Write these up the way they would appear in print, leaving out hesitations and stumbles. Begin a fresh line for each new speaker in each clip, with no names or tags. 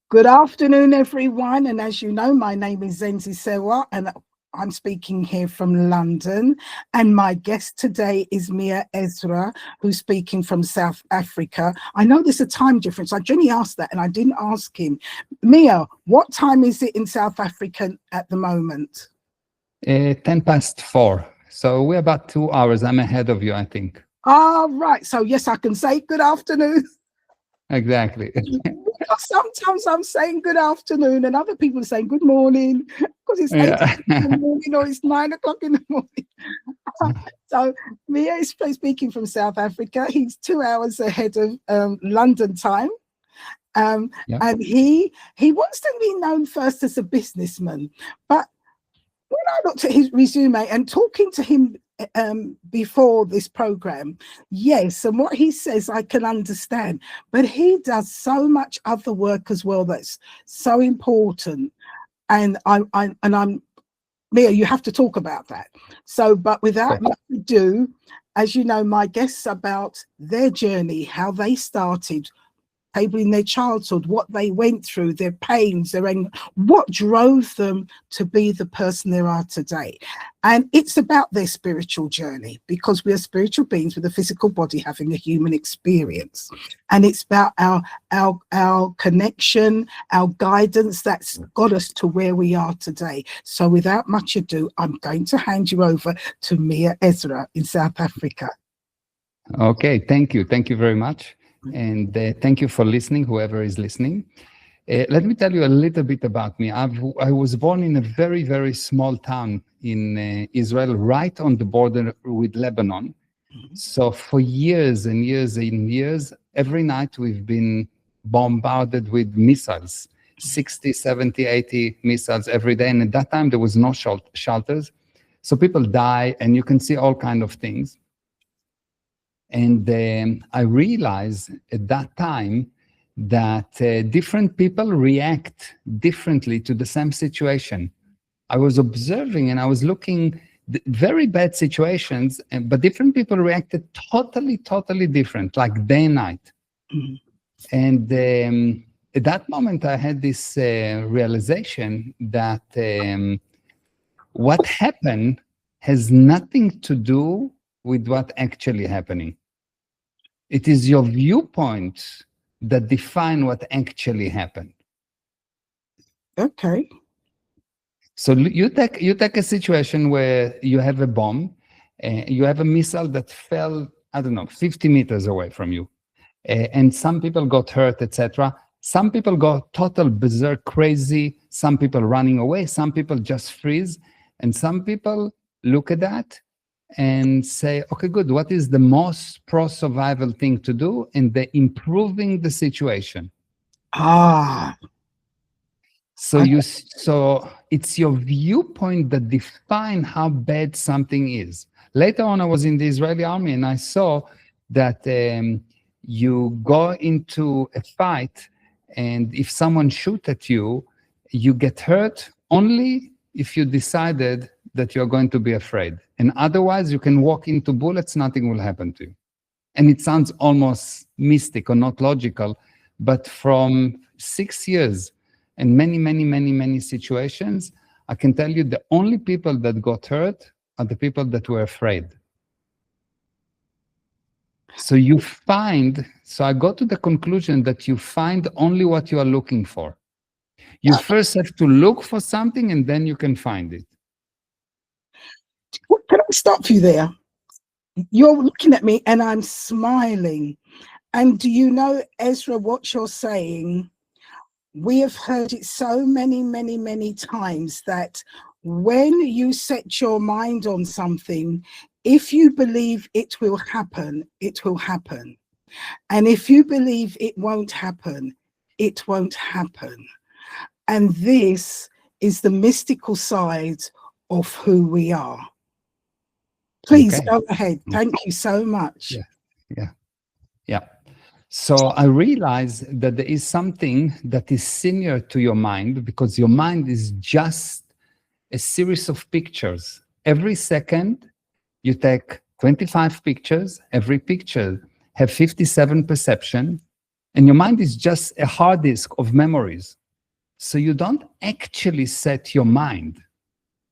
Good afternoon, everyone. And as you know, my name is Ezra, and I'm speaking here from London. And my guest today is Mier Ezra, who's speaking from South Africa. I know there's a time difference. I generally asked that, and I didn't ask him. Mier, what time is it in South Africa at the moment?
4:10. So we're about 2 hours. I'm ahead of you, I think.
Right. So yes, I can say good afternoon.
Exactly.
Sometimes I'm saying good afternoon and other people are saying good morning because it's 8 o'clock in the morning or it's 9 o'clock in the morning. So Mier is speaking from South Africa. He's 2 hours ahead of London time. And he wants to be known first as a businessman. But when I looked at his resume and talking to him before this program, yes, and what he says I can understand, but he does so much other work as well that's so important. And I'm Mier, you have to talk about that. So, but without much ado, as you know, my guests about their journey, how they started, in their childhood, what they went through, their pains, what drove them to be the person they are today. And it's about their spiritual journey, because we are spiritual beings with a physical body having a human experience. And it's about our connection, our guidance that's got us to where we are today. So without much ado, I'm going to hand you over to Mier Ezra in South Africa.
Okay, thank you. Thank you very much. And thank you for listening, whoever is listening. Let me tell you a little bit about me. I was born in a very, very small town in Israel, right on the border with Lebanon. So for years and years and years, every night we've been bombarded with missiles, 60, 70, 80 missiles every day. And at that time, there was no shelters. So people die, and you can see all kinds of things. And I realized at that time that different people react differently to the same situation. I was observing and I was looking very bad situations, but different people reacted totally different, like day and night. Mm-hmm. And at that moment, I had this realization that what happened has nothing to do with what actually happening. It is your viewpoint that define what actually happened.
Okay.
So you take a situation where you have a bomb, you have a missile that fell, I don't know, 50 meters away from you, and some people got hurt, etc. Some people go total berserk crazy, some people running away, some people just freeze, and some people look at that and say, okay, good, what is the most pro-survival thing to do? And they're improving the situation. So it's your viewpoint that define how bad something is. Later on, I was in the Israeli army and I saw that you go into a fight, and if someone shoot at you, you get hurt only if you decided that you're going to be afraid. And otherwise, you can walk into bullets, nothing will happen to you. And it sounds almost mystic or not logical, but from 6 years and many situations, I can tell you the only people that got hurt are the people that were afraid. So I got to the conclusion that you find only what you are looking for. You first have to look for something and then you can find it.
Can I stop you there? You're looking at me and I'm smiling. And do you know, Ezra, what you're saying? We have heard it so many times that when you set your mind on something, if you believe it will happen, it will happen. And if you believe it won't happen, it won't happen. And this is the mystical side of who we are. Please go ahead. Thank you so much.
Yeah. So I realized that there is something that is senior to your mind, because your mind is just a series of pictures. Every second, you take 25 pictures. Every picture have 57 perception. And your mind is just a hard disk of memories. So you don't actually set your mind,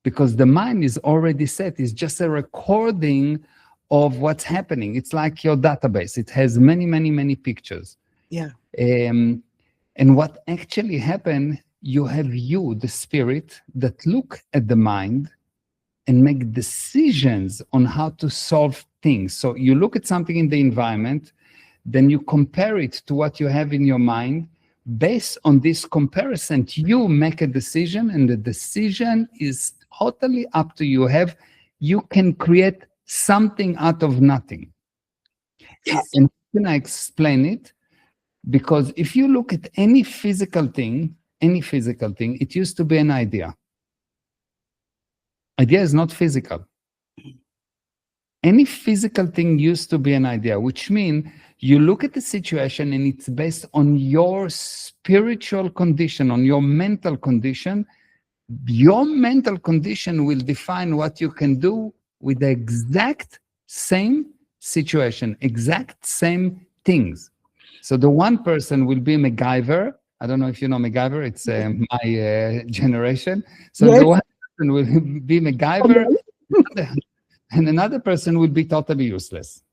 because the mind is already set. It's just a recording of what's happening. It's like your database. It has many, many, many pictures.
Yeah.
And what actually happened, you have you, the spirit, that look at the mind and make decisions on how to solve things. So you look at something in the environment, then you compare it to what you have in your mind. Based on this comparison, you make a decision, and the decision is totally up to you. You can create something out of nothing.
Yes.
And can I explain it? Because if you look at any physical thing, it used to be an idea. Idea is not physical. Any physical thing used to be an idea, which means you look at the situation and it's based on your spiritual condition, on your mental condition. Your mental condition will define what you can do with the exact same situation, exact same things. So the one person will be MacGyver. I don't know if you know MacGyver. It's my generation. So
Yes.
the one person will be MacGyver, and another person will be totally useless.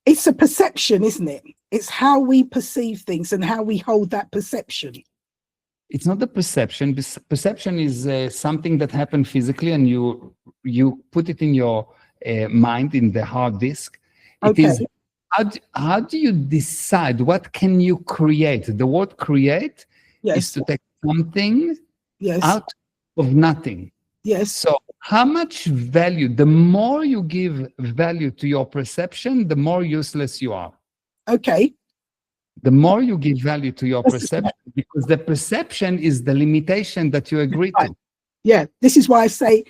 It's a perception, isn't it? It's how we perceive things and how we hold that perception.
It's not the perception. Perception is something that happened physically, and you put it in your mind, in the hard disk. It is how do you decide what can you create? The word create is to take something out of nothing.
Yes.
So how much value, the more you give value to your perception, the more useless you are.
Okay.
The more you give value to your perception, because the perception is the limitation that you agree to.
Yeah, this is why I say,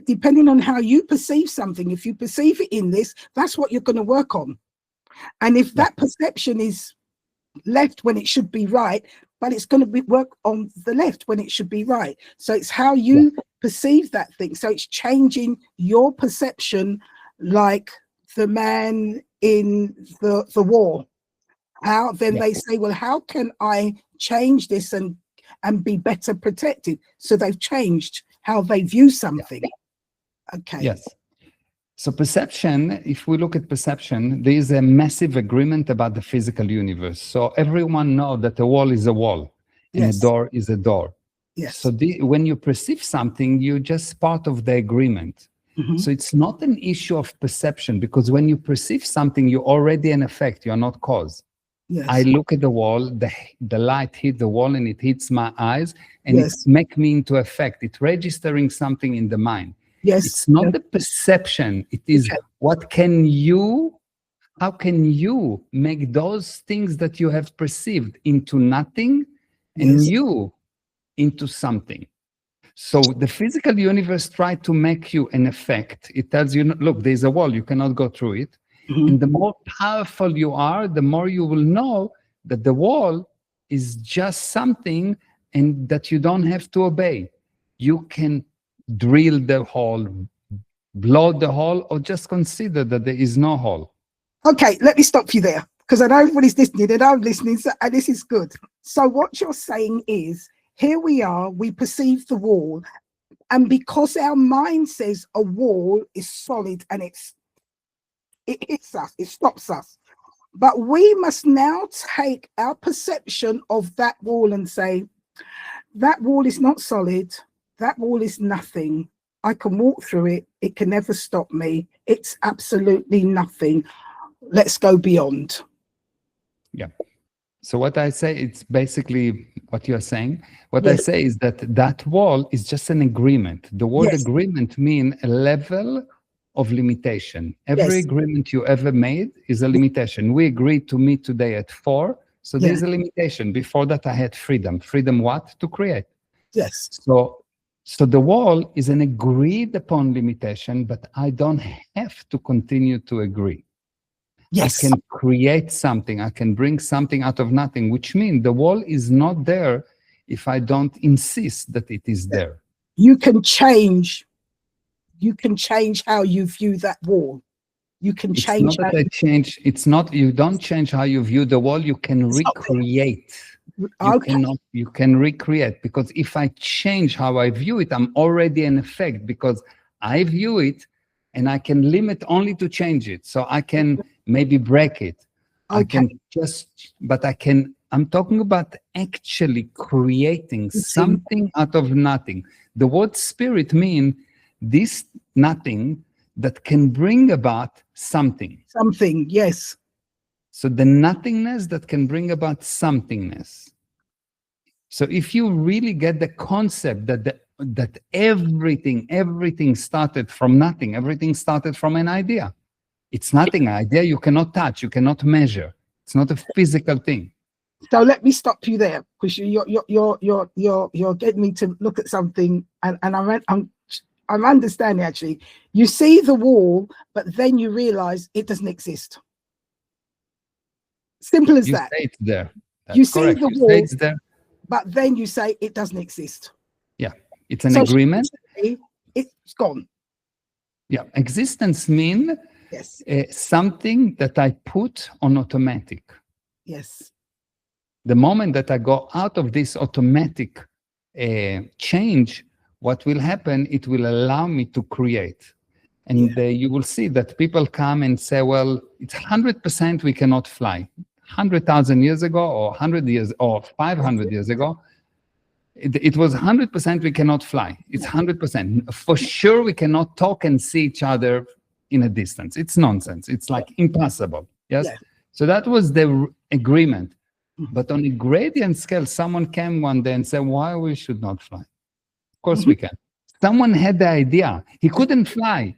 depending on how you perceive something, if you perceive it in this, that's what you're going to work on. And if that perception is left when it should be right, but it's going to work on the left when it should be right. So it's how you perceive that thing. So it's changing your perception, like the man in the war. How then they say, well, how can I change this and be better protected? So they've changed how they view something. Okay.
Yes. So perception, if we look at perception, there is a massive agreement about the physical universe. So everyone knows that a wall is a wall and a door is a door.
Yes.
So when you perceive something, you're just part of the agreement. So it's not an issue of perception, because when you perceive something, you're already an effect, you're not cause.
Yes.
I look at the wall, the light hits the wall and it hits my eyes, and it makes me into effect. It's registering something in the mind.
Yes.
It's not the perception. It is how can you make those things that you have perceived into nothing and you into something. So the physical universe tries to make you an effect. It tells you, look, there's a wall, you cannot go through it. And the more powerful you are, the more you will know that the wall is just something and that you don't have to obey. You can drill the hole, blow the hole, or just consider that there is no hole.
Okay, let me stop you there, because I know everybody's listening and I'm listening, and this is good. So what you're saying is, here we are, we perceive the wall, and because our mind says a wall is solid and it hits us, it stops us. But we must now take our perception of that wall and say, that wall is not solid, that wall is nothing. I can walk through it, it can never stop me. It's absolutely nothing. Let's go beyond.
Yeah. So what I say, it's basically what you're saying. What I say is that wall is just an agreement. The word agreement means a level of limitation. Every agreement you ever made is a limitation. We agreed to meet today at 4. So there's a limitation. Before that, I had freedom. Freedom what? To create.
Yes.
So the wall is an agreed upon limitation, but I don't have to continue to agree.
Yes.
I can create something. I can bring something out of nothing, which means the wall is not there if I don't insist that it is there.
You can change how you view that wall. you can
It's
change.
not that I change. It's not, you don't change how you view the world. You can recreate.
Okay.
You can recreate, because if I change how I view it, I'm already in effect, because I view it and I can limit only to change it. So I can maybe break it.
Okay.
I can I'm talking about actually creating something out of nothing. The word spirit means this nothing that can bring about something.
Something, yes.
So the nothingness that can bring about somethingness. So if you really get the concept that everything started from nothing, everything started from an idea. It's nothing. An idea you cannot touch, you cannot measure. It's not a physical thing.
So let me stop you there, because you're getting me to look at something, and I'm understanding actually. You see the wall, but then you realize it doesn't exist. Simple as that.
Say it's there. That's
you
correct.
See the
You
wall,
say it's there.
but then you say it doesn't exist.
Yeah, it's an agreement.
It's gone.
Yeah, existence means
yes,
something that I put on automatic.
Yes.
The moment that I go out of this automatic change, what will happen? It will allow me to create. And you will see that people come and say, well, it's 100% we cannot fly. 100,000 years ago, or 100 years, or 500 years ago, it was 100% we cannot fly. It's 100%. For sure we cannot talk and see each other in a distance. It's nonsense. It's like impossible. Yes? So that was the agreement. But on a gradient scale, someone came one day and said, why we should not fly? Of course we can. Someone had the idea. He couldn't fly,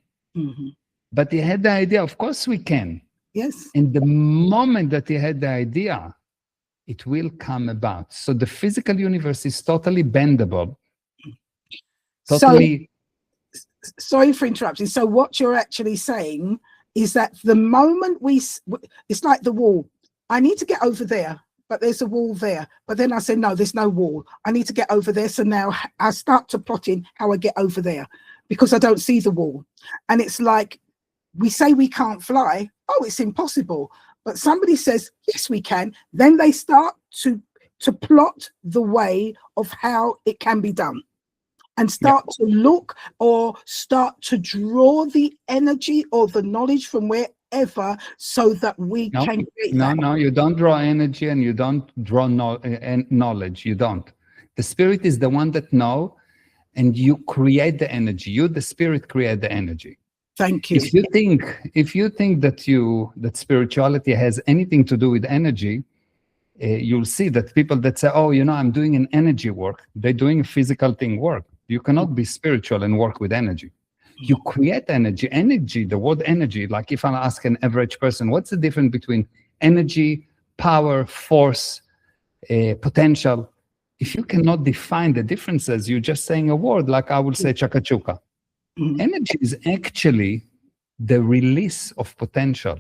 but he had the idea. Of course we can.
Yes.
And the moment that he had the idea, it will come about. So the physical universe is totally bendable. Totally.
So, sorry for interrupting. So what you're actually saying is that the moment it's like the wall. I need to get over there, but there's a wall there. But then I said, no, there's no wall. I need to get over there. So now I start to plot in how I get over there, because I don't see the wall. And it's like, we say we can't fly. Oh, it's impossible. But somebody says, yes, we can. Then they start to plot the way of how it can be done, and start to look, or start to draw the energy or the knowledge from wherever, so that we can create that.
No, you don't draw energy, and you don't draw knowledge. You don't. The spirit is the one that knows, and you create the energy. You, the spirit, create the energy.
Thank you.
If you think that spirituality has anything to do with energy, you'll see that people that say, oh, I'm doing an energy work, they're doing a physical thing work. You cannot be spiritual and work with energy. You create energy. Energy, the word energy, like if I ask an average person, what's the difference between energy, power, force, potential? If you cannot define the differences, you're just saying a word, like I will say chakachuka. Energy is actually the release of potential.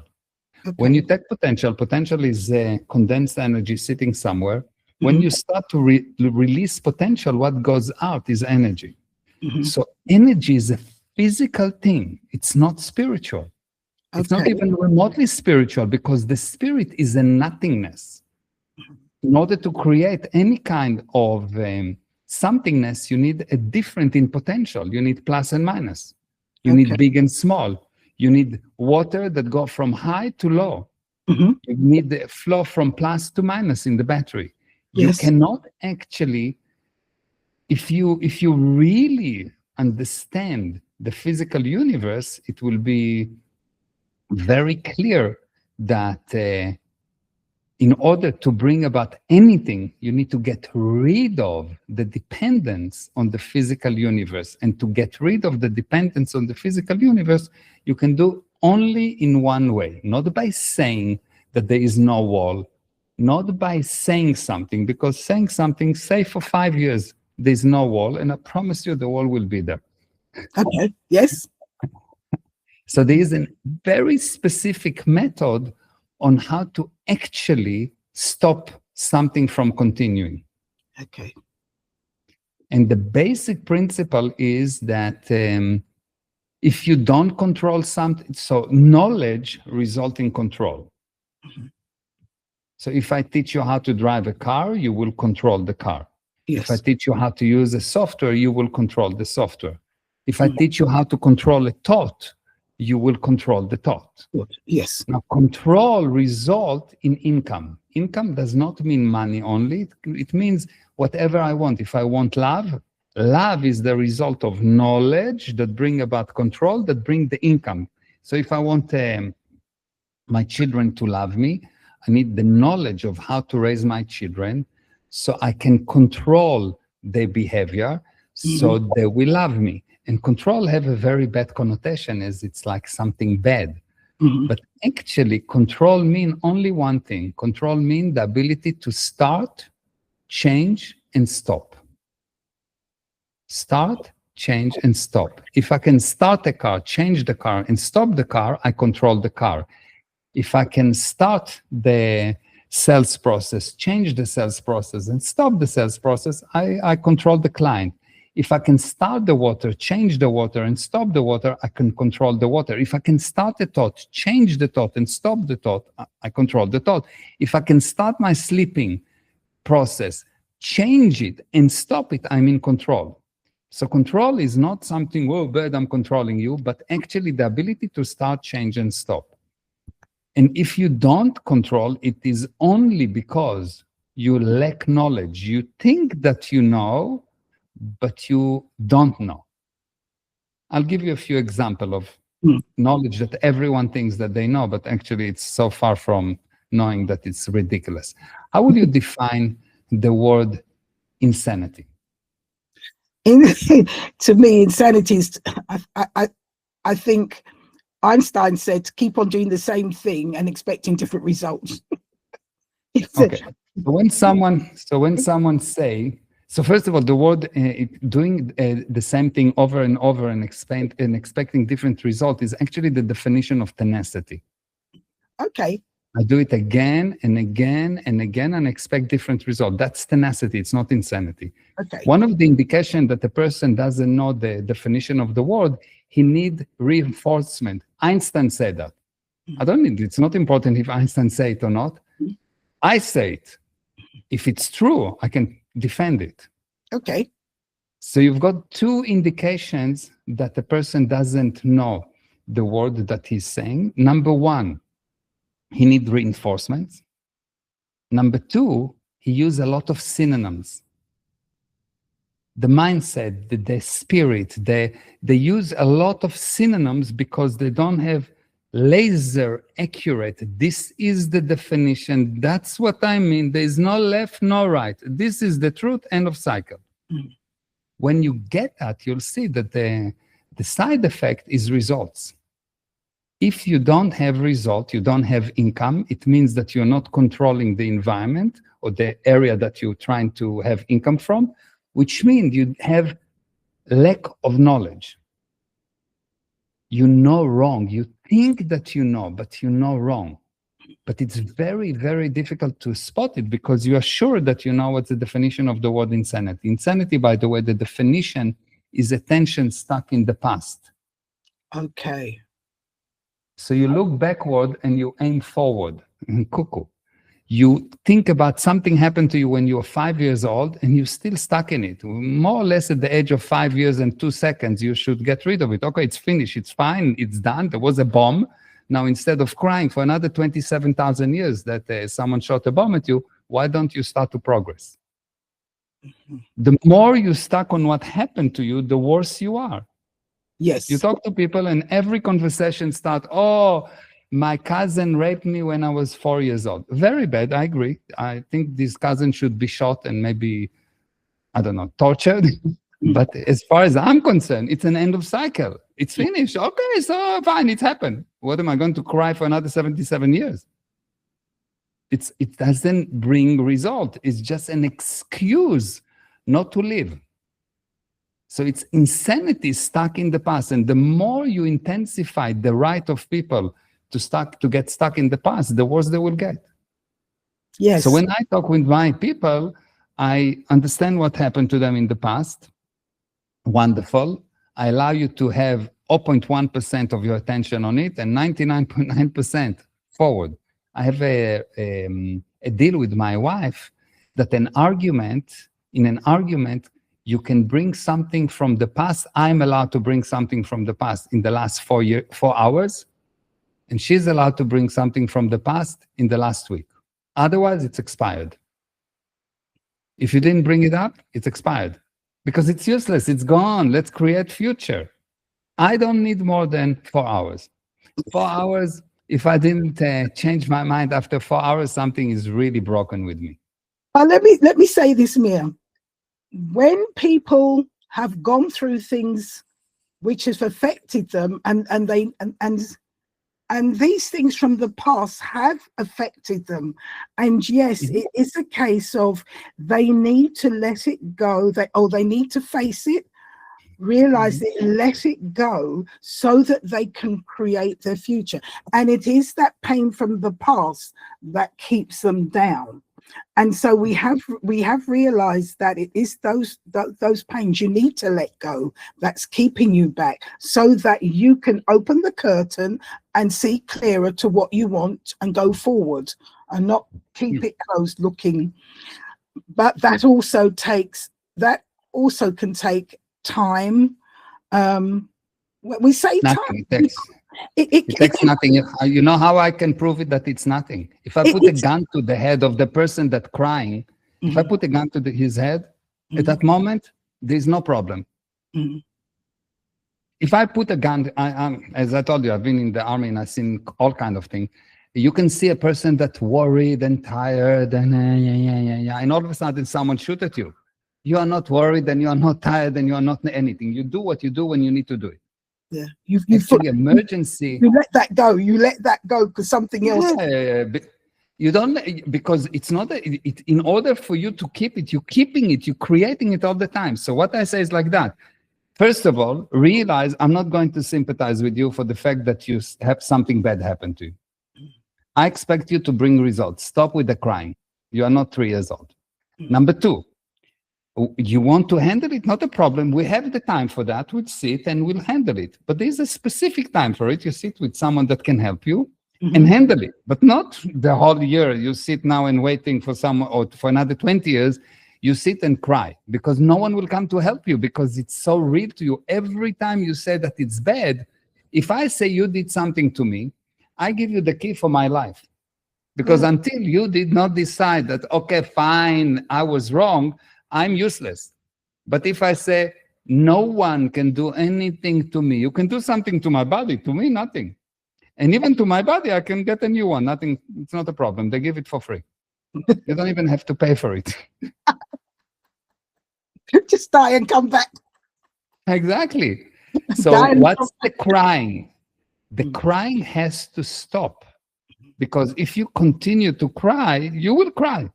When you take potential is condensed energy sitting somewhere. When you start to release potential, what goes out is energy. So energy is a physical thing. It's not spiritual. It's not even remotely spiritual, because the spirit is a nothingness. In order to create any kind of somethingness, you need a different in potential. You need plus and minus. You need big and small. You need water that go from high to low. You need the flow from plus to minus in the battery. You cannot actually, if you really understand the physical universe, it will be very clear that in order to bring about anything, you need to get rid of the dependence on the physical universe. And to get rid of the dependence on the physical universe, you can do only in one way, not by saying that there is no wall, not by saying something, because saying something, say for 5 years, there's no wall, and I promise you the wall will be there.
Okay, yes.
So there is a very specific method on how to actually stop something from continuing. And the basic principle is that If you don't control something, so knowledge results in control. So if I teach you how to drive a car, you will control the car.
Yes.
If I teach you how to use a software, you will control the software. If I teach you how to control a thought, you will control the thought.
Good. Yes.
Now, control result in income. Income does not mean money only. It means whatever I want. If I want love, love is the result of knowledge that bring about control, that bring the income. So if I want my children to love me, I need the knowledge of how to raise my children so I can control their behavior so they will love me. And control have a very bad connotation as it's like something bad. But actually, control mean only one thing. Control mean the ability to start, change, and stop. Start, change, and stop. If I can start a car, change the car, and stop the car, I control the car. If I can start the sales process, change the sales process, and stop the sales process, I control the client. If I can start the water, change the water, and stop the water, I can control the water. If I can start a thought, change the thought, and stop the thought, I control the thought. If I can start my sleeping process, change it, and stop it, I'm in control. So control is not something, oh, bad, I'm controlling you, but actually the ability to start, change, and stop. And if you don't control, it is only because you lack knowledge. You think that you know, but you don't know. I'll give you a few examples of knowledge that everyone thinks that they know, but actually it's so far from knowing that it's ridiculous. How would you define the word insanity?
To me, insanity is, I think Einstein said, keep on doing the same thing and expecting different results.
Okay. So when someone say, so first of all, the word doing the same thing over and over and expecting different result is actually the definition of tenacity.
Okay.
I do it again and again and again and expect different result. That's tenacity. It's not insanity.
Okay.
One of the indication that the person doesn't know the definition of the word, he need reinforcement. Einstein said that. I don't need, it's not important if Einstein say it or not. I say it. If it's true, I can defend it.
Okay.
So you've got two indications that the person doesn't know the word that he's saying. Number one, he needs reinforcements. Number two, he used a lot of synonyms. The mindset, the spirit, they use a lot of synonyms because they don't have laser accurate. This is the definition. That's what I mean. There is no left, no right. This is the truth, end of cycle. When you get that, you'll see that the side effect is results. If you don't have result, you don't have income, it means that you're not controlling the environment or the area that you're trying to have income from, which means you have lack of knowledge. You know wrong. You think that you know, but you know wrong. But it's very, very difficult to spot it because you are sure that you know what's the definition of the word insanity. Insanity, by the way, the definition is attention stuck in the past.
Okay.
So you look backward and you aim forward. Cuckoo. You think about something happened to you when you were 5 years old and you're still stuck in it. More or less at the age of 5 years and 2 seconds, you should get rid of it. Okay, it's finished. It's fine. It's done. There was a bomb. Now, instead of crying for another 27,000 years that someone shot a bomb at you, why don't you start to progress? The more you stuck on what happened to you, the worse you are.
Yes.
You talk to people and every conversation starts, oh, my cousin raped me when I was 4 years old. Very bad, I agree. I think this cousin should be shot and maybe, I don't know, tortured. But as far as I'm concerned, it's an end of cycle. It's finished. Okay, so fine, it's happened. What am I going to cry for another 77 years? It doesn't bring result. It's just an excuse not to live. So it's insanity stuck in the past. And the more you intensify the right of people to get stuck in the past, the worse they will get.
Yes.
So when I talk with my people, I understand what happened to them in the past. Wonderful. I allow you to have 0.1% of your attention on it and 99.9% forward. I have a deal with my wife that in an argument, you can bring something from the past. I'm allowed to bring something from the past in the last 4 hours, and she's allowed to bring something from the past in the last week. Otherwise, it's expired. If you didn't bring it up, it's expired because it's useless. It's gone. Let's create future. I don't need more than 4 hours. 4 hours, if I didn't change my mind after 4 hours, something is really broken with me.
Let me say this, Mier. When people have gone through things which have affected them, and these things from the past have affected them, and yes, it is a case of they need to let it go. They need to face it, realize it, let it go, so that they can create their future. And it is that pain from the past that keeps them down. And so we have realized that it is those pains you need to let go that's keeping you back, so that you can open the curtain and see clearer to what you want and go forward, and not keep it closed looking. But that also can take time. We say
nothing.
time.
It takes nothing. You know how I can prove it that it's nothing? If I put a gun to the head of the person that's crying, if I put a gun to his head, at that moment, there's no problem. If I put a gun, as I told you, I've been in the army and I've seen all kinds of things. You can see a person that's worried and tired and and all of a sudden someone shoot at you. You are not worried and you are not tired and you are not anything. You do what you do when you need to do it.
Yeah,
emergency.
You let that go. You let that go because something else.
You don't, because it's not. In order for you to keep it, you're keeping it. You're creating it all the time. So what I say is like that. First of all, realize I'm not going to sympathize with you for the fact that you have something bad happen to you. I expect you to bring results. Stop with the crying. You are not 3 years old. Number 2. You want to handle it, not a problem. We have the time for that. We'll sit and we'll handle it. But there's a specific time for it. You sit with someone that can help you and handle it, but not the whole year. You sit now and waiting for someone, or for another 20 years, you sit and cry because no one will come to help you because it's so real to you. Every time you say that it's bad, if I say you did something to me, I give you the key for my life. Because until you did not decide that, okay, fine, I was wrong, I'm useless. But if I say, no one can do anything to me, you can do something to my body, to me, nothing. And even to my body, I can get a new one, nothing, it's not a problem. They give it for free. You don't even have to pay for it.
Just die and come back.
Exactly. So what's the crying? The crying has to stop. Because if you continue to cry, you will cry.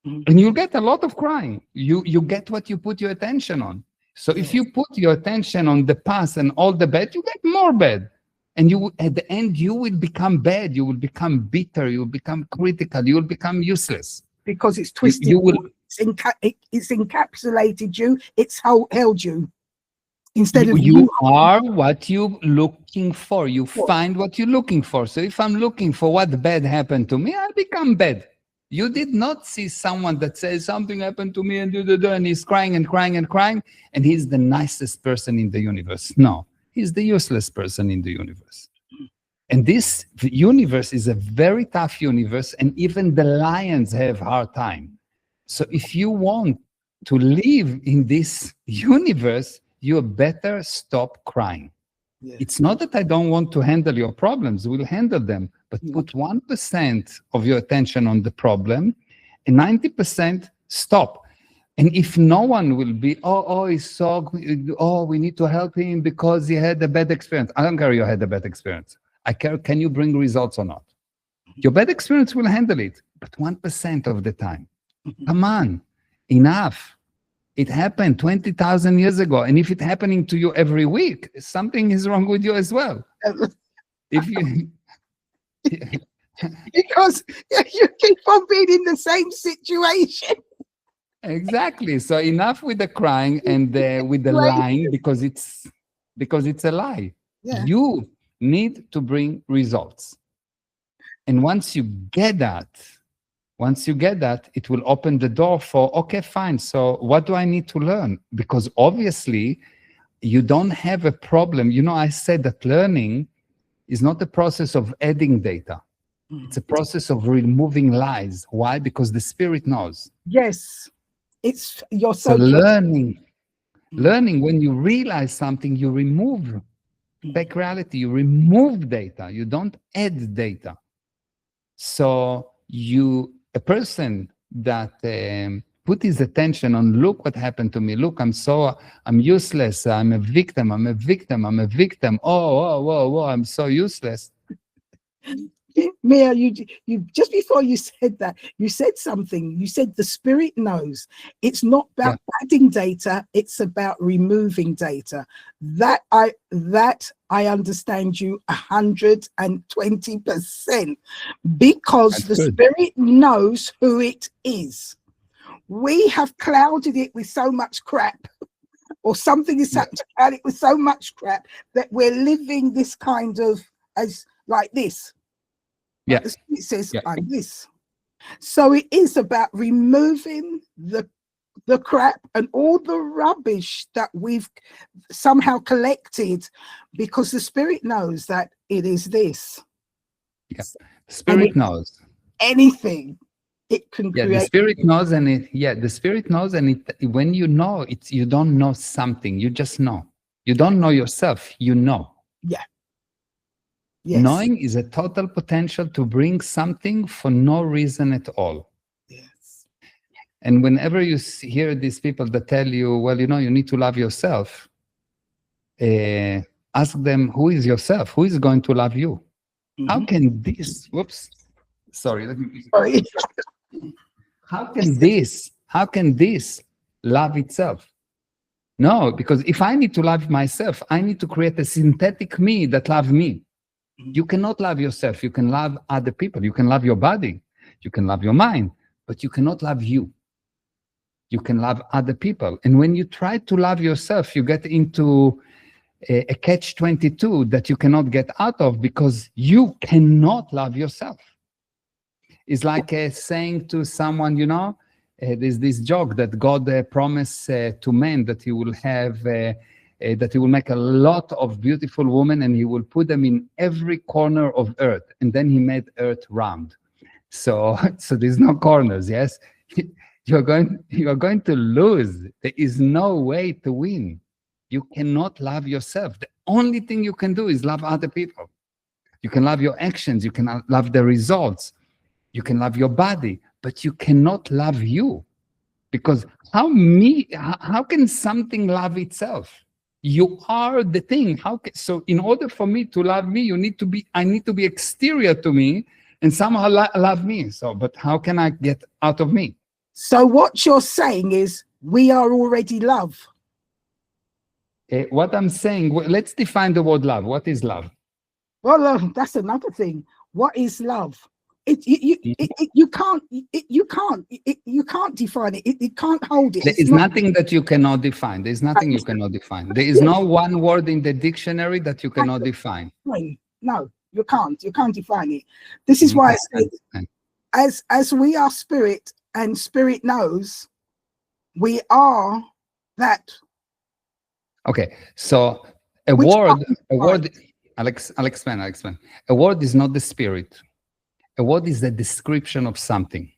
And you'll get a lot of crying. You get what you put your attention on. So if you put your attention on the past and all the bad, you get more bad. And you, at the end, you will become bad. You will become bitter. You will become critical. You will become useless.
Because it's twisted. It's encapsulated you. It's held you. Instead of
you are what you're looking for. You find what you're looking for. So if I'm looking for what bad happened to me, I become bad. You did not see someone that says something happened to me and he's crying and crying and crying, and he's the nicest person in the universe. No, he's the useless person in the universe. And this universe is a very tough universe, and even the lions have a hard time. So if you want to live in this universe, you better stop crying. Yeah. It's not that I don't want to handle your problems. We'll handle them. But put 1% of your attention on the problem and 90% stop. And if no one will be, we need to help him because he had a bad experience. I don't care you had a bad experience. I care, can you bring results or not? Your bad experience will handle it, but 1% of the time. Come on, enough. It happened 20,000 years ago. And if it's happening to you every week, something is wrong with you as well. If you...
because you keep on being in the same situation.
Exactly. So enough with the crying and with the lying, because it's a lie.
Yeah.
You need to bring results. And once you get that, it will open the door for, okay, fine. So what do I need to learn? Because obviously you don't have a problem. You know, I said that learning is not a process of adding data. It's a process of removing lies. Why? Because the spirit knows.
Yes. You're
So
so
learning, when you realize something, you remove fake reality, you remove data, you don't add data. So a person that put his attention on, look what happened to me, look, I'm useless, I'm a victim. Oh, I'm so useless.
Mier, you just before you said that, you said something. You said the spirit knows. It's not about adding data, it's about removing data. That I understand you 120%, because
That's
the
good.
spirit knows who it is. We have clouded it with so much crap, or something is clouded with so much crap, that we're living this kind of as like this.
Yeah.
Like it says like this. So it is about removing the crap and all the rubbish that we've somehow collected, because the spirit knows that it is this.
Yeah. Spirit knows.
Anything it can
Yeah,
create.
the spirit knows, and the spirit knows, and when you know, you don't know something, you just know. You don't know yourself, you know.
Yeah. Yes.
Knowing is a total potential to bring something for no reason at all.
Yes.
And whenever you hear these people that tell you, well, you know, you need to love yourself, ask them, who is yourself? Who is going to love you? How can this, sorry, let me.
Sorry.
How can this love itself? No, because if I need to love myself, I need to create a synthetic me that loves me. You cannot love yourself. You can love other people. You can love your body. You can love your mind, but you cannot love you. You can love other people. And when you try to love yourself, you get into a catch-22 that you cannot get out of, because you cannot love yourself. It's like saying to someone, you know, there's this joke that God promised to man that he will have, that he will make a lot of beautiful women and he will put them in every corner of earth. And then he made earth round. So there's no corners, yes? You're going to lose. There is no way to win. You cannot love yourself. The only thing you can do is love other people. You can love your actions. You can love the results. You can love your body, but you cannot love you, because how can something love itself? You are the thing. So in order for me to love me, I need to be exterior to me and somehow love me. So, but how can I get out of me?
So what you're saying is we are already love.
What I'm saying, let's define the word love. What is love?
Well, that's another thing. What is love? You can't define it. It can't hold it.
There is nothing that you cannot define. There is nothing you cannot define. There is no one word in the dictionary that you cannot define.
No, you can't. You can't define it. This is why I said, as we are spirit and spirit knows, we are that.
Okay, so a word. I'll explain. A word is not the spirit. A word is the description of something.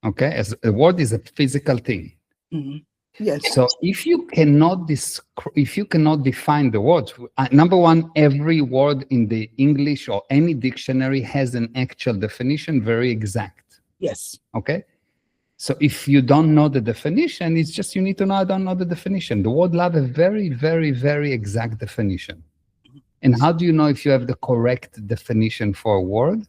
Okay, as a word is a physical thing.
Yes.
So if you cannot define the word, number one, every word in the English or any dictionary has an actual definition, very exact.
Yes.
Okay. So if you don't know the definition, it's just you need to know I don't know the definition. The word love a very, very, very exact definition. And how do you know if you have the correct definition for a word?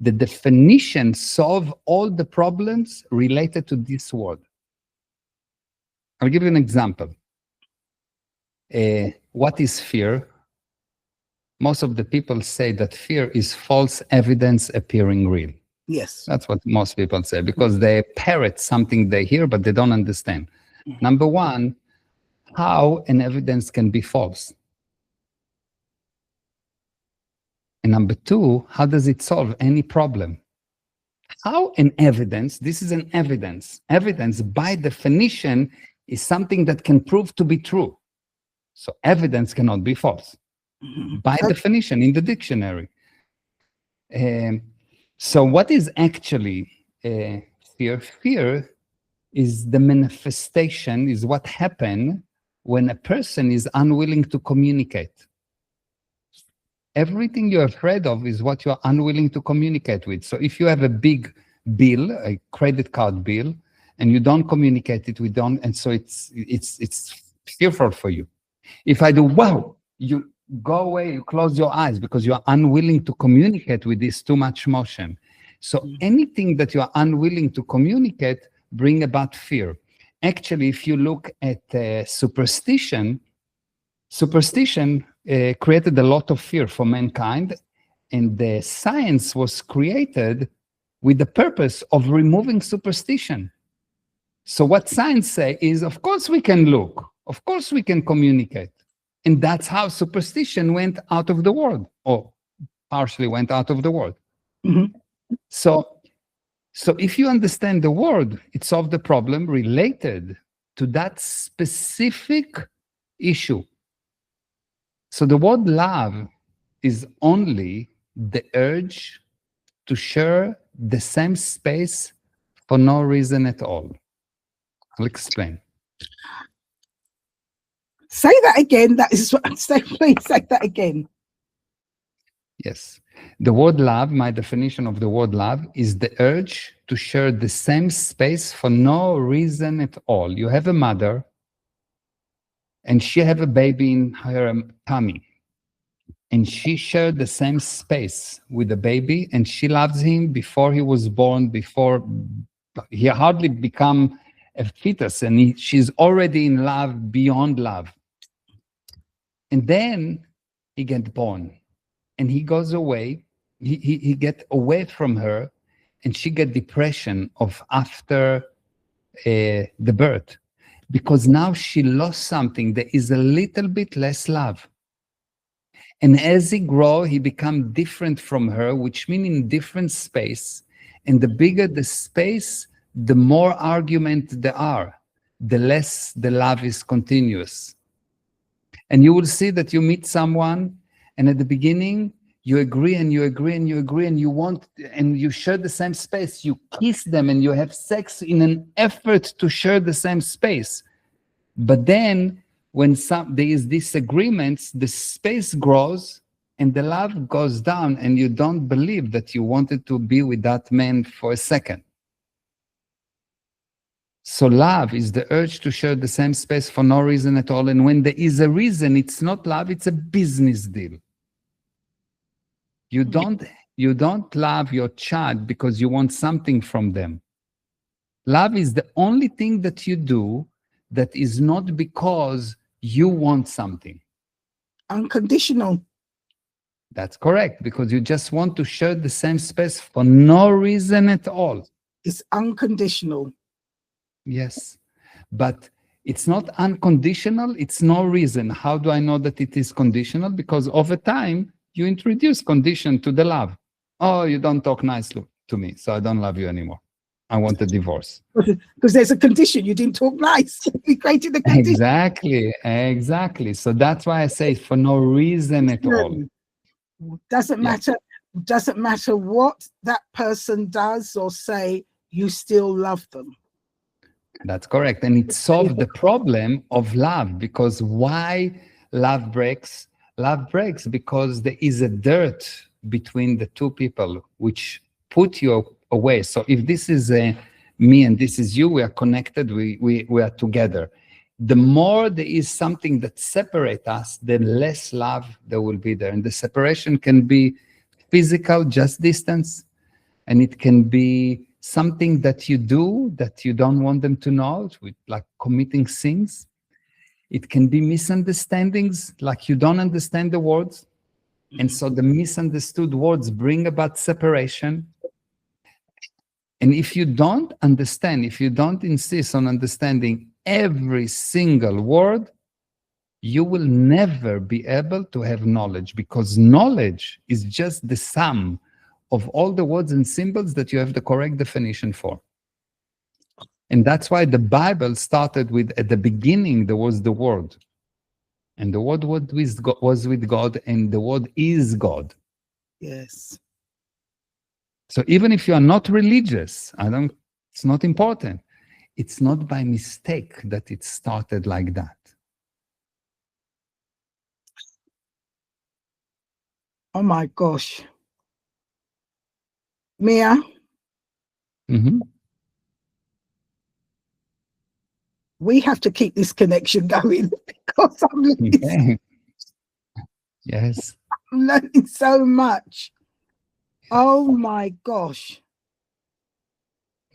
The definition solves all the problems related to this word. I'll give you an example. What is fear? Most of the people say that fear is false evidence appearing real.
Yes.
That's what most people say, because they parrot something they hear, but they don't understand. Number one, how an evidence can be false? And number two, how does it solve any problem? How an evidence, this is an evidence. Evidence by definition is something that can prove to be true. So evidence cannot be false by definition in the dictionary. So what is actually fear? Fear is the manifestation, is what happens when a person is unwilling to communicate. Everything you're afraid of is what you're unwilling to communicate with. So if you have a big bill, a credit card bill, and you don't communicate it with them, and so it's fearful for you. If I do, wow, you go away, you close your eyes because you're unwilling to communicate with this too much motion. So anything that you're unwilling to communicate bring about fear. Actually, if you look at superstition created a lot of fear for mankind, and the science was created with the purpose of removing superstition. So what science say is, of course we can look, of course we can communicate. And that's how superstition went out of the world, or partially went out of the world.
Mm-hmm.
So if you understand the word, it solves the problem related to that specific issue. So the word love is only the urge to share the same space for no reason at all. I'll explain.
Say that again. That is what I'm saying. Please say that again.
Yes. The word love, my definition of the word love, is the urge to share the same space for no reason at all. You have a mother, and she have a baby in her tummy, and she shared the same space with the baby, and she loves him before he was born, before he hardly become a fetus, and she's already in love beyond love. And then he gets born, and he goes away. He get away from her, and she get depression of after the birth, because now she lost something. There is a little bit less love. And as he grow, he become different from her, which means in different space. And the bigger the space, the more argument there are, the less the love is continuous. And you will see that you meet someone, and at the beginning, you agree and you agree and you agree, and you want, and you share the same space. You kiss them and you have sex in an effort to share the same space. But then when there is disagreements, the space grows and the love goes down, and you don't believe that you wanted to be with that man for a second. So love is the urge to share the same space for no reason at all. And when there is a reason, it's not love, it's a business deal. You don't love your child because you want something from them. Love is the only thing that you do that is not because you want something.
Unconditional.
That's correct, because you just want to share the same space for no reason at all.
It's unconditional.
Yes, but it's not unconditional. It's no reason. How do I know that it is conditional? Because over time, you introduce condition to the love. Oh, you don't talk nicely to me, so I don't love you anymore. I want a divorce.
Because there's a condition. You didn't talk nice. You created the condition.
Exactly. So that's why I say for no reason at all.
Doesn't matter. Doesn't matter what that person does or say, you still love them.
That's correct. And it solved the problem of love, because why love breaks? Love breaks because there is a dirt between the two people which put you away. So if this is me and this is you, we are connected, we are together. The more there is something that separates us, the less love there will be there. And the separation can be physical, just distance, and it can be something that you do that you don't want them to know, with like committing sins. It can be misunderstandings, like you don't understand the words. And so the misunderstood words bring about separation. And if you don't understand, if you don't insist on understanding every single word, you will never be able to have knowledge, because knowledge is just the sum of all the words and symbols that you have the correct definition for. And that's why the Bible started with, at the beginning, there was the Word. And the Word was with God, and the Word is God.
Yes.
So even if you are not religious, it's not important. It's not by mistake that it started like that.
Oh my gosh. Mier,
Mm-hmm.
we have to keep this connection going because
Okay. Yes.
I'm learning so much. Oh my gosh.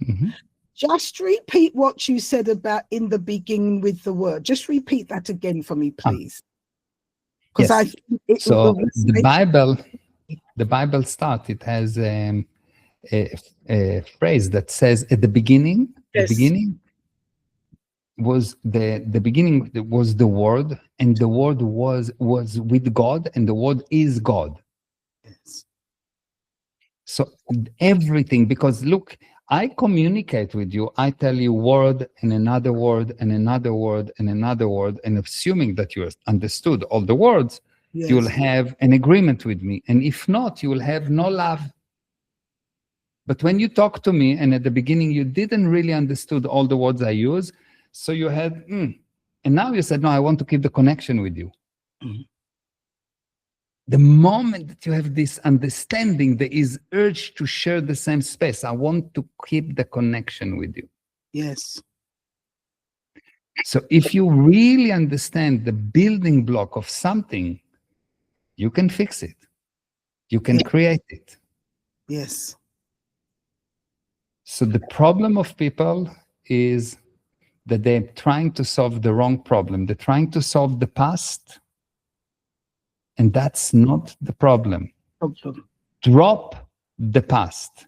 Mm-hmm.
Just repeat what you said about in the beginning with the word. Just repeat that again for me, please. Because
Yes.
I think it
So
will
the Bible starts, it has a phrase that says, at the beginning, the
Yes.
beginning was the beginning was the Word, and the Word was with God, and the Word is God.
Yes.
So everything, because look, I communicate with you, I tell you word and another word and another word and another word, and assuming that you understood all the words,
Yes.
you will have an agreement with me. And if not, you will have no love. But when you talk to me, and at the beginning you didn't really understood all the words I use, so you had, and now you said, no, I want to keep the connection with you.
Mhm.
The moment that you have this understanding, there is urge to share the same space. I want to keep the connection with you.
Yes.
So if you really understand the building block of something, you can fix it. You can create it.
Yes.
So the problem of people is that they're trying to solve the wrong problem. They're trying to solve the past, and that's not the problem.
Problem.
Drop the past.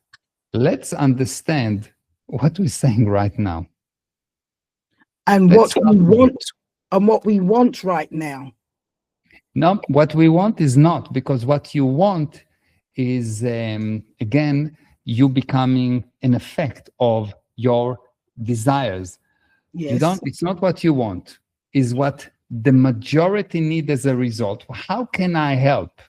Let's understand what we're saying right now.
And
Let's
what we want, and what we want right now.
No, what we want is not, because what you want is, again, you becoming an effect of your desires.
Yes.
You don't, it's not what you want, is what the majority need as a result. How can I help?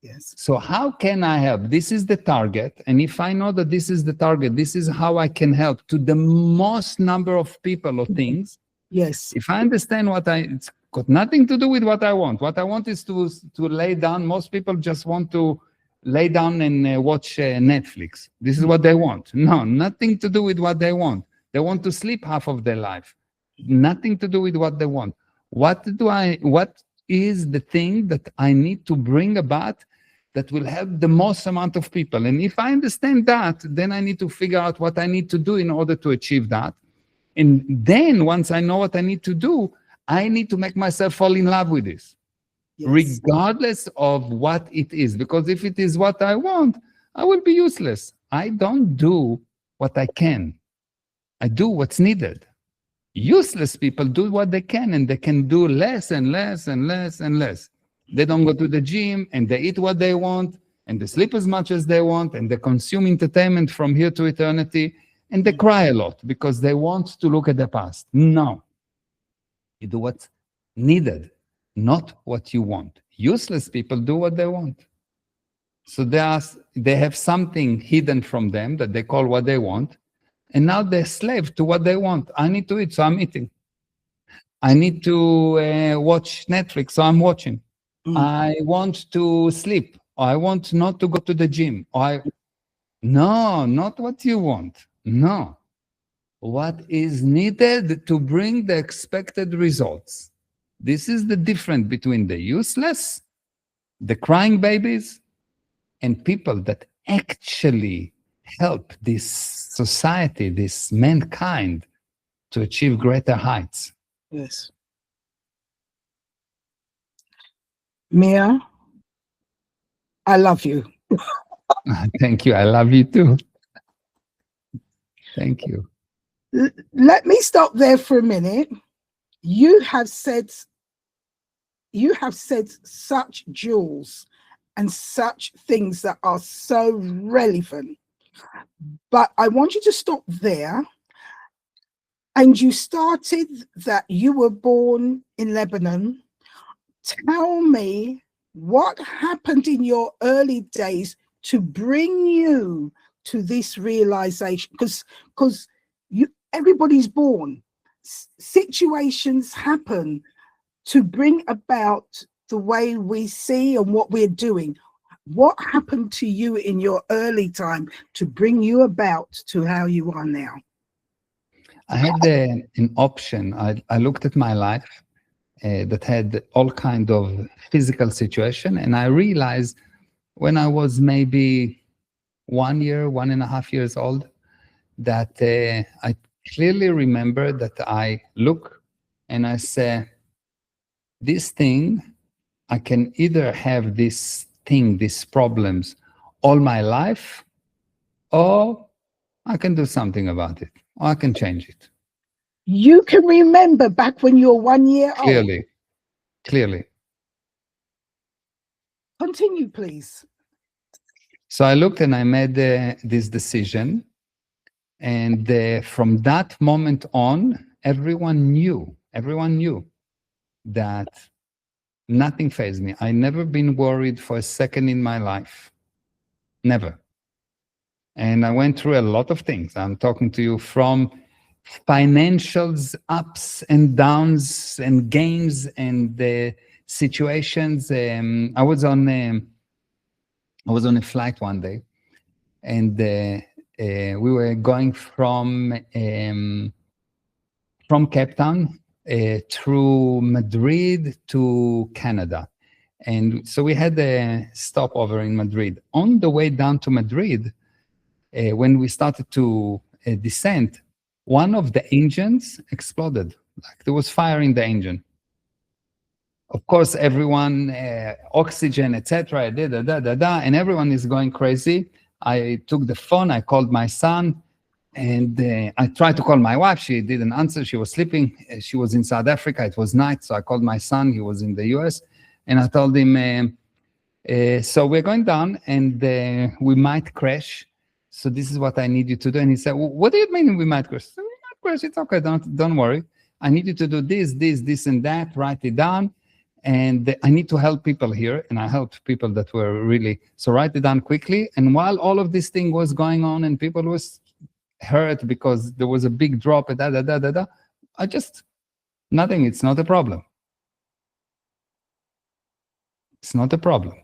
Yes.
So how can I help? This is the target. And if I know that this is the target, this is how I can help to the most number of people or things.
Yes.
If I understand it's got nothing to do with what I want. What I want is to lay down. Most people just want to lay down and watch Netflix. This is what they want. No, nothing to do with what they want. They want to sleep half of their life. Nothing to do with what they want. What is the thing that I need to bring about that will help the most amount of people? And if I understand that, then I need to figure out what I need to do in order to achieve that. And then once I know what I need to do, I need to make myself fall in love with this,
Yes.
regardless of what it is. Because if it is what I want, I will be useless. I don't do what I can. I do what's needed. Useless people do what they can, and they can do less and less and less and less. They don't go to the gym, and they eat what they want, and they sleep as much as they want, and they consume entertainment from here to eternity, and they cry a lot because they want to look at the past. No. You do what's needed, not what you want. Useless people do what they want. So they have something hidden from them that they call what they want, and now they're slave to what they want. I need to eat, so I'm eating. I need to watch Netflix, so I'm watching. I want to sleep. Or I want not to go to the gym. No, not what you want. No. What is needed to bring the expected results. This is the difference between the useless, the crying babies, and people that actually help this society, this mankind, to achieve greater heights.
Yes. Mier, I love you.
Thank you. I love you too. Thank you.
Let me stop there for a minute. You have said you have said such jewels and such things that are so relevant. But I want you to stop there. And you started that you were born in Lebanon. Tell me what happened in your early days to bring you to this realization, because everybody's born, situations happen to bring about the way we see and what we're doing. What happened to you in your early time to bring you about to how you are now?
I had an option. I looked at my life that had all kind of physical situation, and I realized when I was maybe 1 year, 1.5 years old, that I clearly remember that I look and I say, this thing, I can either have this thing, these problems all my life, or I can do something about it, or I can change it.
You can remember back when you're 1 year old.
Clearly.
Continue, please.
So I looked and I made this decision. And from that moment on, everyone knew that nothing fazed me. I never been worried for a second in my life. Never. And I went through a lot of things. I'm talking to you from financials, ups and downs and gains and situations. I was on a flight one day, and we were going from Cape Town through Madrid to Canada. And so we had a stopover in Madrid. On the way down to Madrid, when we started to descend, one of the engines exploded. Like there was fire in the engine. Of course, everyone, oxygen, etc., and everyone is going crazy. I took the phone, I called my son, and I tried to call my wife. She didn't answer. She was sleeping. She was in South Africa. It was night. So I called my son. He was in the US. And I told him, so we're going down and we might crash. So this is what I need you to do. And he said, well, what do you mean we might crash? So we might crash. It's okay. Don't worry. I need you to do this, and that. Write it down. And I need to help people here. And I helped people that were really, so write it down quickly. And while all of this thing was going on and people was hurt because there was a big drop, I just, nothing, it's not a problem. It's not a problem.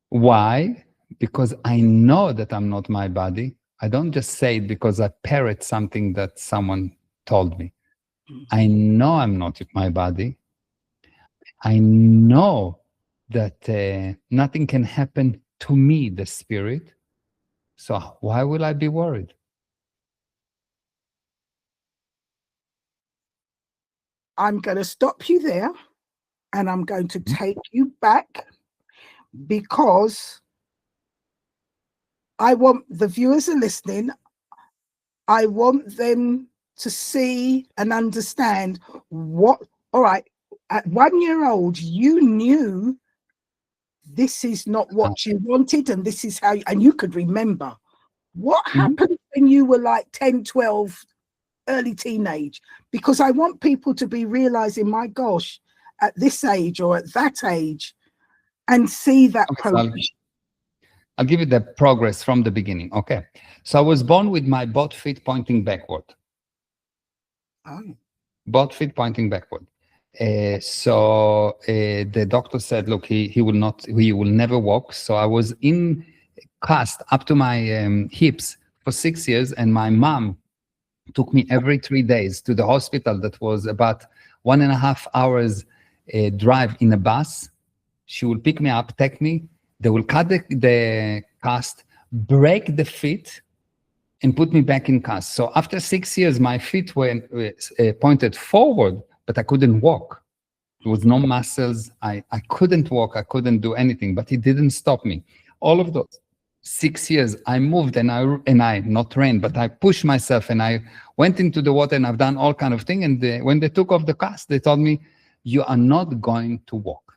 Why? Because I know that I'm not my body. I don't just say it because I parrot something that someone told me. I know I'm not my body. I know that nothing can happen to me, the spirit. So why will I be worried?
I'm going to stop you there, and I'm going to take you back, because I want the viewers are listening. I want them to see and understand what, all right, at 1 year old, you knew this is not what you wanted, and this is how, and you could remember. What happened when you were like 10, 12, early teenage? Because I want people to be realizing, my gosh, at this age or at that age, and see that progress.
I'll give you the progress from the beginning. Okay. So I was born with my both feet pointing backward. Both feet pointing backward. So the doctor said, look, he will never walk. So I was in cast up to my hips for 6 years, and my mom took me every 3 days to the hospital. That was about 1.5 hours drive in a bus. She will pick me up, take me. They will cut the cast, break the feet, and put me back in cast. So after 6 years, my feet were pointed forward, but I couldn't walk. There was no muscles. I couldn't walk. I couldn't do anything, but it didn't stop me. All of those 6 years, I moved and I not ran, but I pushed myself and I went into the water and I've done all kind of things. And when they took off the cast, they told me, you are not going to walk.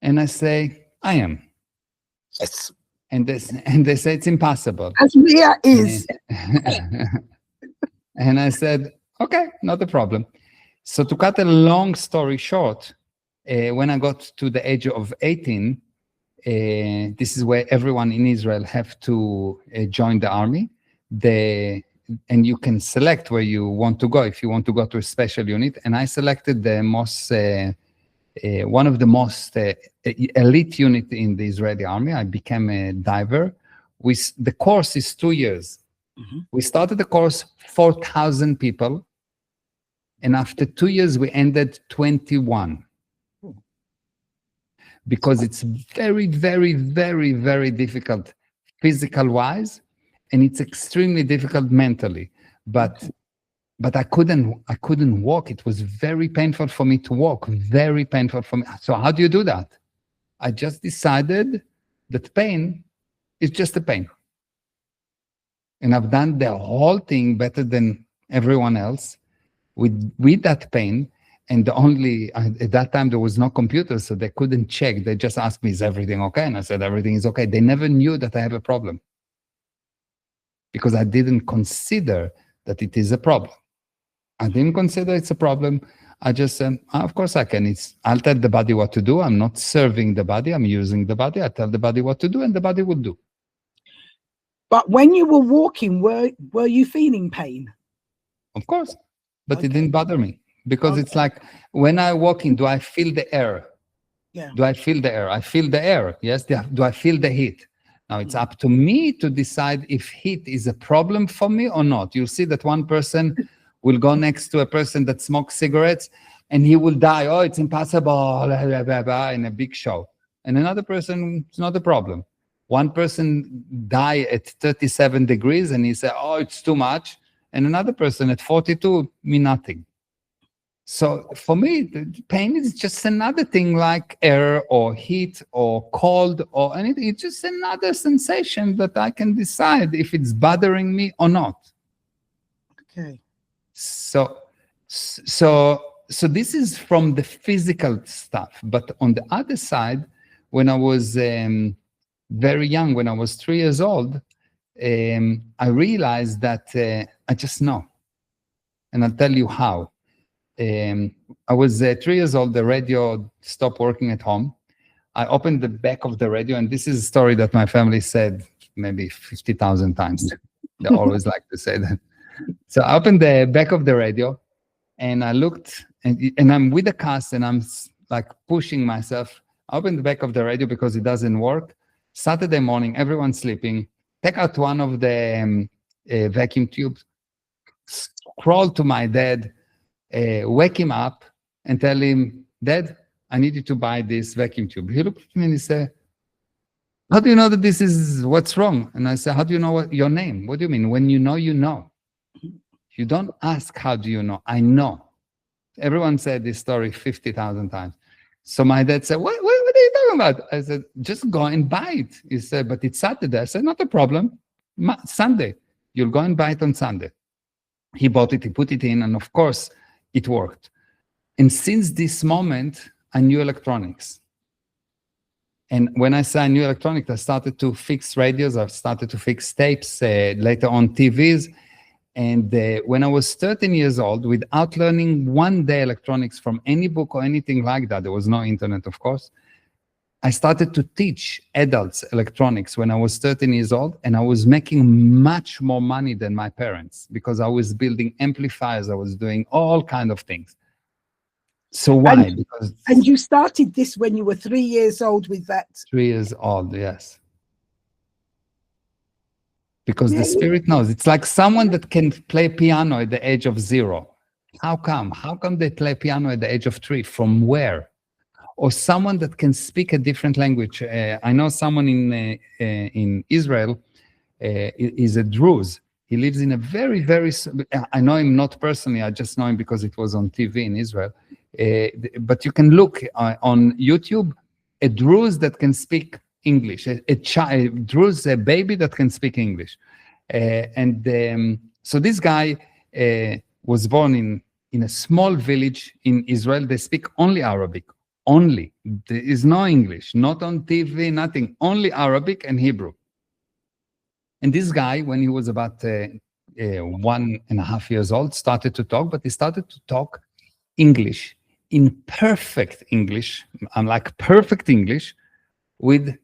And I say, I am.
Yes.
And they say, it's impossible.
As Mier is.
And I said, okay, not a problem. So to cut a long story short, when I got to the age of 18, this is where everyone in Israel have to join the army. And you can select where you want to go, if you want to go to a special unit. And I selected the most, one of the most elite unit in the Israeli army. I became a diver. The course is 2 years.
Mm-hmm.
We started the course 4,000 people. And after 2 years, we ended 21. Because it's very, very, very, very difficult physical-wise, and it's extremely difficult mentally. But I couldn't walk. It was very painful for me to walk, very painful for me. So how do you do that? I just decided that pain is just a pain. And I've done the whole thing better than everyone else with that pain. And at that time, there was no computer, so they couldn't check. They just asked me, is everything okay? And I said, everything is okay. They never knew that I have a problem because I didn't consider that it is a problem. I didn't consider it's a problem. I just said, of course I can. I'll tell the body what to do. I'm not serving the body. I'm using the body. I tell the body what to do, and the body will do.
But when you were walking, were you feeling pain?
Of course, but It didn't bother me. Because it's like, when I walk in, do I feel the air?
Yeah.
Do I feel the air? I feel the air, yes. Do I feel the heat? Now, it's up to me to decide if heat is a problem for me or not. You'll see that one person will go next to a person that smokes cigarettes, and he will die. Oh, it's impossible, blah, blah, blah, blah, in a big show. And another person, it's not a problem. One person die at 37 degrees, and he said, oh, it's too much. And another person at 42, mean nothing. So for me, the pain is just another thing like air or heat or cold or anything. It's just another sensation that I can decide if it's bothering me or not.
Okay.
So this is from the physical stuff. But on the other side, when I was very young, when I was 3 years old, I realized that I just know. And I'll tell you how. I was 3 years old, the radio stopped working at home. I opened the back of the radio, and this is a story that my family said maybe 50,000 times. They always like to say that. So I opened the back of the radio, and I looked, and I'm with the cast, and I'm like pushing myself. I opened the back of the radio because it doesn't work. Saturday morning, everyone's sleeping. Take out one of the vacuum tubes, crawl to my dad, wake him up and tell him, Dad, I need you to buy this vacuum tube. He looked at me and he said, how do you know that this is what's wrong? And I said, how do you know your name? What do you mean? When you know, you know. You don't ask, how do you know? I know. Everyone said this story 50,000 times. So my dad said, what are you talking about? I said, just go and buy it. He said, but it's Saturday. I said, not a problem. Sunday. You'll go and buy it on Sunday. He bought it, he put it in, and of course, it worked. And since this moment, I knew electronics. And when I say I knew electronics, I started to fix radios, I started to fix tapes, later on TVs. And when I was 13 years old, without learning one day electronics from any book or anything like that, there was no internet, of course, I started to teach adults electronics when I was 13 years old, and I was making much more money than my parents because I was building amplifiers, I was doing all kinds of things. So why?
And you started this when you were 3 years old with that?
3 years old, yes. Because the spirit knows. It's like someone that can play piano at the age of 0. How come? How come they play piano at the age of 3? From where? Or someone that can speak a different language. I know someone in Israel is a Druze. He lives in a very, very, I know him not personally, I just know him because it was on TV in Israel. But you can look on YouTube, a Druze that can speak English. A child, Drew's a baby that can speak English. So this guy was born in a small village in Israel. They speak only Arabic. Only. There is no English, not on TV, nothing. Only Arabic and Hebrew. And this guy, when he was about 1.5 years old, started to talk, but he started to talk English in perfect English. I'm like perfect English with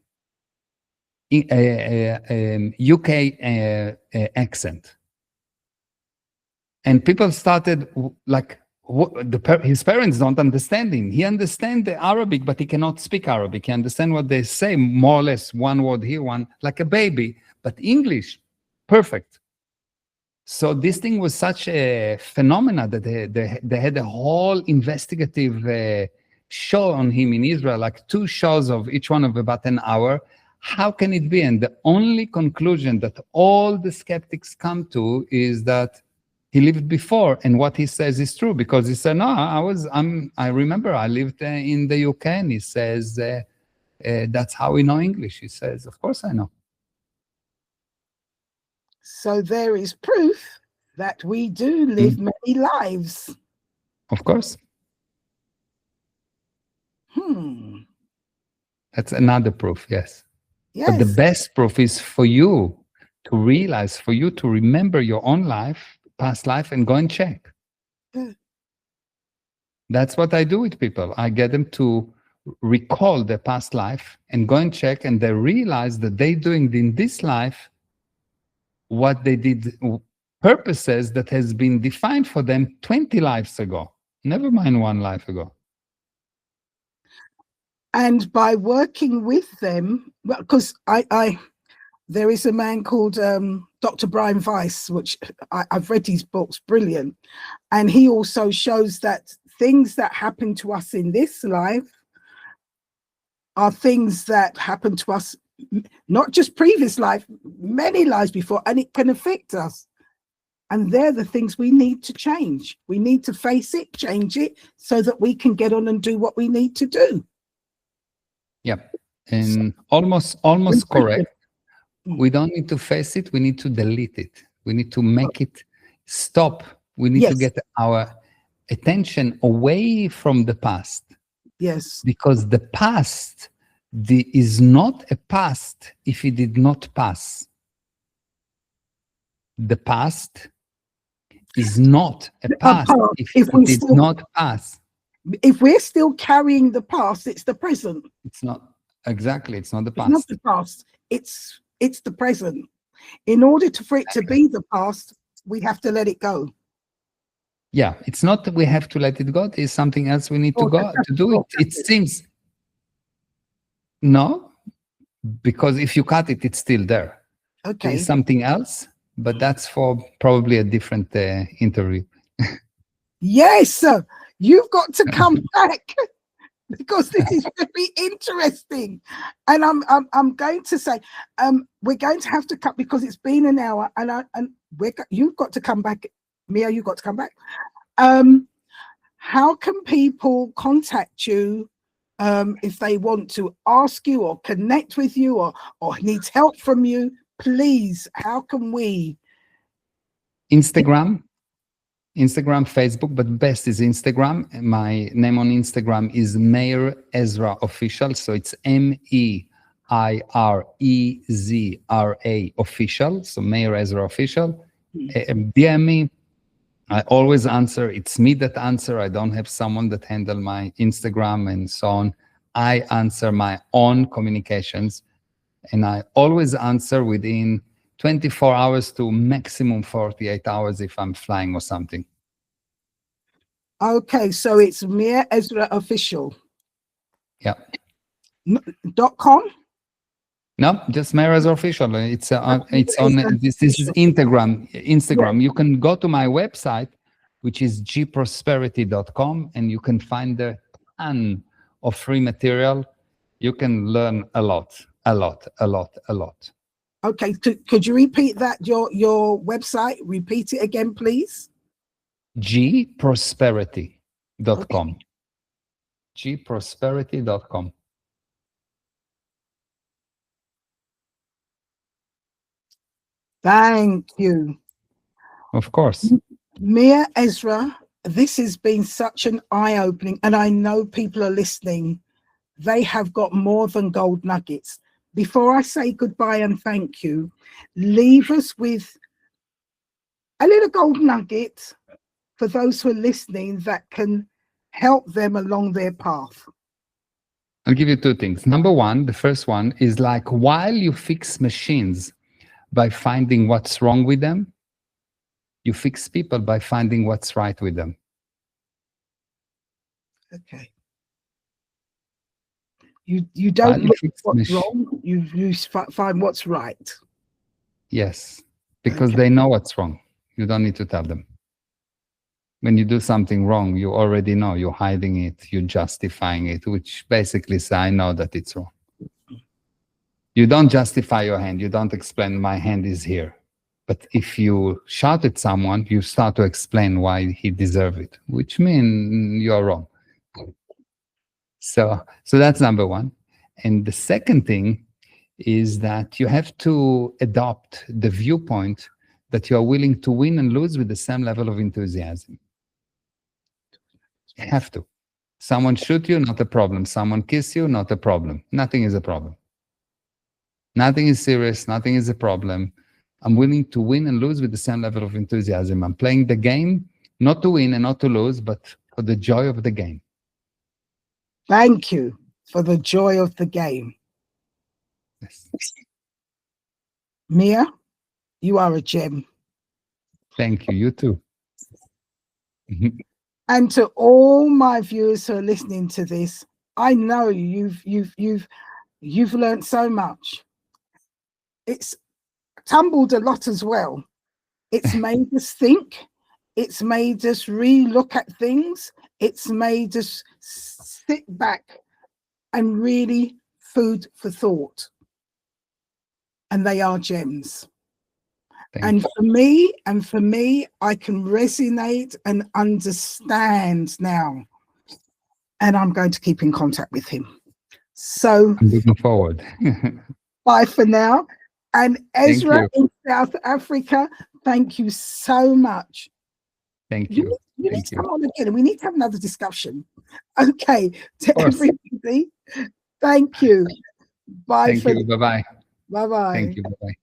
UK accent. And people started like, his parents don't understand him. He understands the Arabic, but he cannot speak Arabic. He understands what they say, more or less, one word here, one, like a baby, but English, perfect. So this thing was such a phenomena that they had a whole investigative show on him in Israel, like 2 shows of each one of about an hour. How can it be? And the only conclusion that all the skeptics come to is that he lived before, and what he says is true, because he said, no, I remember I lived in the UK, and he says, that's how we know English. He says, of course I know.
So there is proof that we do live many lives.
Of course. That's another proof, yes.
Yes.
But the best proof is for you to realize, for you to remember your own life, past life, and go and check. That's what I do with people. I get them to recall their past life and go and check, and they realize that they're doing in this life what they did, purposes that has been defined for them 20 lives ago, never mind 1 life ago.
And by working with them, because there is a man called Dr. Brian Weiss, which I've read his books, brilliant. And he also shows that things that happen to us in this life are things that happen to us, not just previous life, many lives before, and it can affect us. And they're the things we need to change. We need to face it, change it, so that we can get on and do what we need to do.
Yeah, and almost correct. We don't need to face it. We need to delete it. We need to make it stop. We need to get our attention away from the past.
Yes.
Because the past is not a past if it did not pass. The past is not a past if it did not pass.
If we're still carrying the past, it's the present.
It's not, exactly, it's not the past.
It's not the past, it's the present. In order for it to be the past, we have to let it go.
Yeah, it's not that we have to let it go. There's something else we need to do it. It seems, no, because if you cut it, it's still there.
Okay.
There's something else, but that's for probably a different interview.
Yes, you've got to come back, because this is very interesting. And I'm going to say, we're going to have to cut because it's been an hour, and you've got to come back. Mier, you've got to come back. How can people contact you if they want to ask you or connect with you or needs help from you? Please, how can we?
Instagram, Facebook, but best is Instagram. My name on Instagram is Mier Ezra Official. So it's MEIREZRA Official. So Mier Ezra Official. DM me. I always answer. It's me that answer. I don't have someone that handle my Instagram and so on. I answer my own communications, and I always answer within 24 hours to maximum 48 hours if I'm flying or something.
Okay, so it's Mier Ezra Official.
Yeah.
.com?
No, just Mier Ezra Official. It's on this is Instagram. Yeah. You can go to my website, which is gprosperity.com, and you can find a ton of free material. You can learn a lot.
Okay, could you repeat that, your website? Repeat it again, please.
gprosperity.com. Okay. gprosperity.com.
Thank you.
Of course.
Mier, Ezra, this has been such an eye-opening, and I know people are listening. They have got more than gold nuggets. Before I say goodbye and thank you, leave us with a little gold nugget for those who are listening that can help them along their path.
I'll give you two things. Number one, the first one is like, while you fix machines by finding what's wrong with them, you fix people by finding what's right with them.
Okay. You don't look what's wrong, you find what's right.
Yes, because they know what's wrong. You don't need to tell them. When you do something wrong, you already know. You're hiding it, you're justifying it, which basically says, I know that it's wrong. You don't justify your hand. You don't explain, my hand is here. But if you shout at someone, you start to explain why he deserves it, which means you're wrong. So that's number one. And the second thing is that you have to adopt the viewpoint that you are willing to win and lose with the same level of enthusiasm. You have to. Someone shoot you, not a problem. Someone kiss you, not a problem. Nothing is a problem. Nothing is serious. Nothing is a problem. I'm willing to win and lose with the same level of enthusiasm. I'm playing the game, not to win and not to lose, but for the joy of the game.
Thank you for the joy of the game.
Yes.
Mier, you are a gem.
Thank you. You too.
And to all my viewers who are listening to this, I know you've learned so much. It's tumbled a lot as well. It's made us think. It's made us re-look at things. It's made us sit back and really food for thought. And they are gems. And for me, I can resonate and understand now. And I'm going to keep in contact with him. So
I'm looking forward.
Bye for now. And Ezra in South Africa, thank you so much.
Thank you.
You need to come on again, and we need to have another discussion. Okay, to everybody, thank you. Bye.
Thank you. Bye-bye.
Bye-bye.
Thank you. Bye-bye.